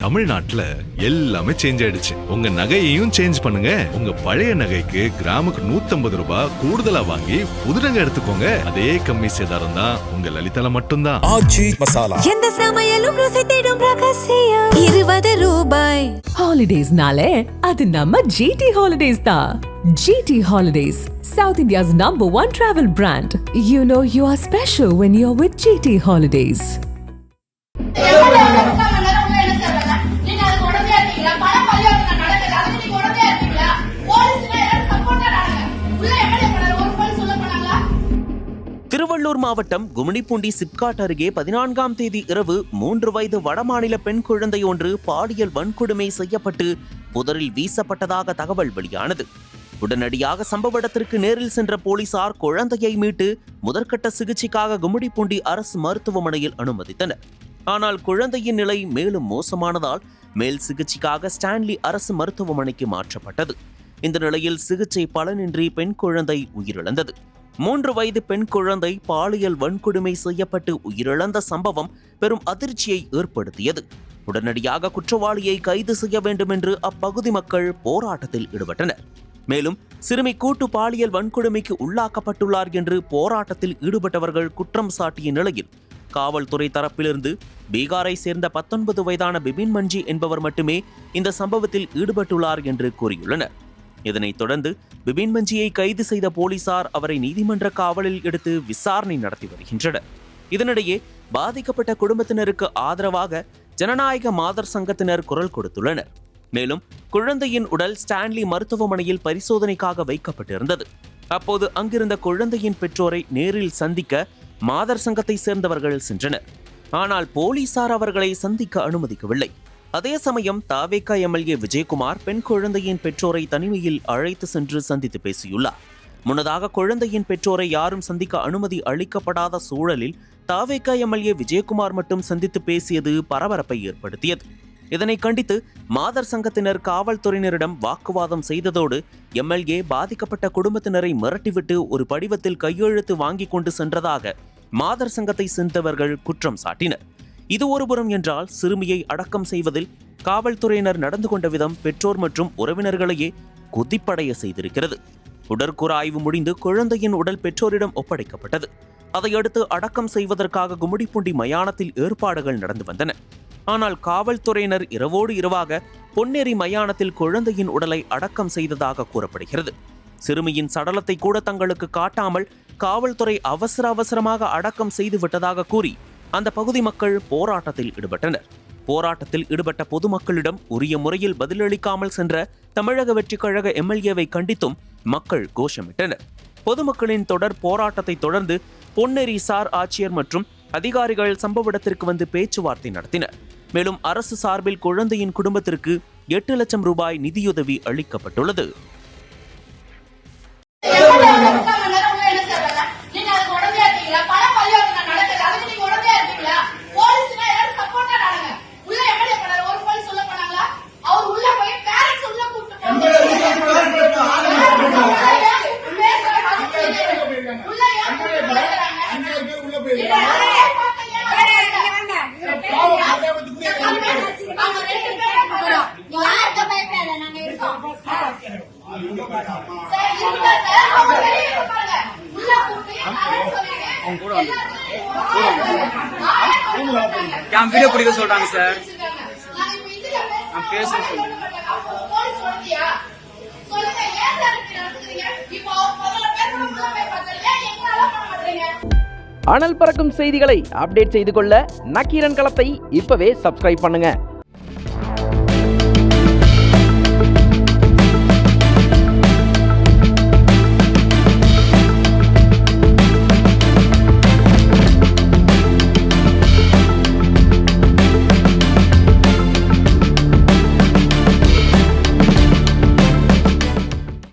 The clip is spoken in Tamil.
தமிழ்நாட்டுல எல்லாமே சேஞ்ச் ஆயிடுச்சு. உங்க நகையையும் சேஞ்ச் பண்ணுங்க. உங்க பழைய நகைக்கு கிராமுக்கு 150 ரூபாய் கூடுதலா வாங்கி புது நகை எடுத்துக்கோங்க. அதே கம்மி சேதாரம் தான் உங்க லலிதால மட்டும்தான். ஆச்சி மசாலா. எந்த சமையலும் ருசி தேடும் ரகசியம் 20 ரூபாய். ஹாலிடேஸ்னாலே அது நம்ம GT Holidays தான். GT Holidays, South India's #1 travel brand. You know you are special when you're with GT Holidays. Tiruvallur மாவட்டம் கும்மிடிப்பூண்டி சிப்காட் அருகே 14ஆம் தேதி இரவு 3 வயது வடமாநில பெண் குழந்தை ஒன்று பாலியல் வன்கொடுமை செய்யப்பட்டு புதரில் வீசப்பட்டதாக தகவல் வெளியானது. உடனடியாக சம்பவ இடத்திற்கு நேரில் சென்ற போலீசார் குழந்தையை மீட்டு முதற்கட்ட சிகிச்சைக்காக கும்மிடிப்பூண்டி அரசு மருத்துவமனையில் அனுமதித்தனர். ஆனால் குழந்தையின் நிலை மேலும் மோசமானதால் மேல் சிகிச்சைக்காக ஸ்டான்லி அரசு மருத்துவமனைக்கு மாற்றப்பட்டது. இந்த நிலையில் சிகிச்சை பலனின்றி பெண் குழந்தை உயிரிழந்தது. 3 வயது பெண் குழந்தை பாலியல் வன்கொடுமை செய்யப்பட்டு உயிரிழந்த சம்பவம் பெரும் அதிர்ச்சியை ஏற்படுத்தியது. உடனடியாக குற்றவாளியை கைது செய்ய வேண்டும் என்று அப்பகுதி மக்கள் போராட்டத்தில் ஈடுபட்டனர். மேலும் சிறுமி கூட்டு பாலியல் வன்கொடுமைக்கு உள்ளாக்கப்பட்டுள்ளார் என்று போராட்டத்தில் ஈடுபட்டவர்கள் குற்றம் சாட்டிய நிலையில் காவல்துறை தரப்பிலிருந்து பீகாரை சேர்ந்த 19 வயதான பிபின் மஞ்சி என்பவர் மட்டுமே இந்த சம்பவத்தில் ஈடுபட்டுள்ளார் என்று கூறியுள்ளனர். இதனைத் தொடர்ந்து பிபின் மஞ்சியை கைது செய்த போலீசார் அவரை நீதிமன்ற காவலில் எடுத்து விசாரணை நடத்தி வருகின்றனர். இதனிடையே பாதிக்கப்பட்ட குடும்பத்தினருக்கு ஆதரவாக ஜனநாயக மாதர் சங்கத்தினர் குரல் கொடுத்துள்ளனர். மேலும் குழந்தையின் உடல் ஸ்டான்லி மருத்துவமனையில் பரிசோதனைக்காக வைக்கப்பட்டிருந்தது. அப்போது அங்கிருந்த குழந்தையின் பெற்றோரை நேரில் சந்திக்க மாதர் சங்கத்தை சேர்ந்தவர்கள் சென்றனர். ஆனால் போலீசார் அவர்களை சந்திக்க அனுமதிக்கவில்லை. அதே சமயம் தாவேகா MLA விஜயகுமார் பெண் குழந்தையின் பெற்றோரை தனிமையில் அழைத்து சென்று சந்தித்து பேசியுள்ளார். முன்னதாக குழந்தையின் பெற்றோரை யாரும் சந்திக்க அனுமதி அளிக்கப்படாத சூழலில் தாவேகா MLA விஜயகுமார் மட்டும் சந்தித்து பேசியது பரபரப்பை ஏற்படுத்தியது. இதனை கண்டித்து மாதர் சங்கத்தினர் காவல்துறையினரிடம் வாக்குவாதம் செய்ததோடு MLA பாதிக்கப்பட்ட குடும்பத்தினரை மிரட்டிவிட்டு ஒரு படிவத்தில் கையெழுத்து வாங்கி கொண்டு சென்றதாக மாதர் சங்கத்தை சேர்ந்தவர்கள் குற்றம் சாட்டினர். இது ஒருபுறம் என்றால் சிறுமியை அடக்கம் செய்வதில் காவல்துறையினர் நடந்து கொண்ட விதம் பெற்றோர் மற்றும் உறவினர்களையே கொதிப்படைய செய்திருக்கிறது. உடற்கூறு ஆய்வு முடிந்து குழந்தையின் உடல் பெற்றோரிடம் ஒப்படைக்கப்பட்டது. அதையடுத்து அடக்கம் செய்வதற்காக கும்மிடிப்பூண்டி மயானத்தில் ஏற்பாடுகள் நடந்து வந்தன. ஆனால் காவல்துறையினர் இரவோடு இரவாக பொன்னேரி மயானத்தில் குழந்தையின் உடலை அடக்கம் செய்ததாக கூறப்படுகிறது. சிறுமியின் சடலத்தை கூட தங்களுக்கு காட்டாமல் காவல்துறை அவசரமாக அடக்கம் செய்து விட்டதாக கூறி அந்த பகுதி மக்கள் போராட்டத்தில் ஈடுபட்டனர். போராட்டத்தில் ஈடுபட்ட பொதுமக்களிடம் உரிய முறையில் பதிலளிக்காமல் சென்ற தமிழக வெற்றிக் கழக MLA-வை கண்டித்தும் மக்கள் கோஷமிட்டனர். பொதுமக்களின் தொடர் போராட்டத்தை தொடர்ந்து பொன்னேரி சார் ஆட்சியர் மற்றும் அதிகாரிகள் சம்பவ இடத்திற்கு வந்து பேச்சுவார்த்தை நடத்தினர். மேலும் அரசு சார்பில் குழந்தையின் குடும்பத்திற்கு 8 லட்சம் ரூபாய் நிதியுதவி அளிக்கப்பட்டுள்ளது. வீடியோ பிடிக்க சொல்றாங்க சார். அனல் பறக்கும் செய்திகளை அப்டேட் செய்து கொள்ள நக்கீரன் களத்தை இப்பவே சப்ஸ்கிரைப் பண்ணுங்க.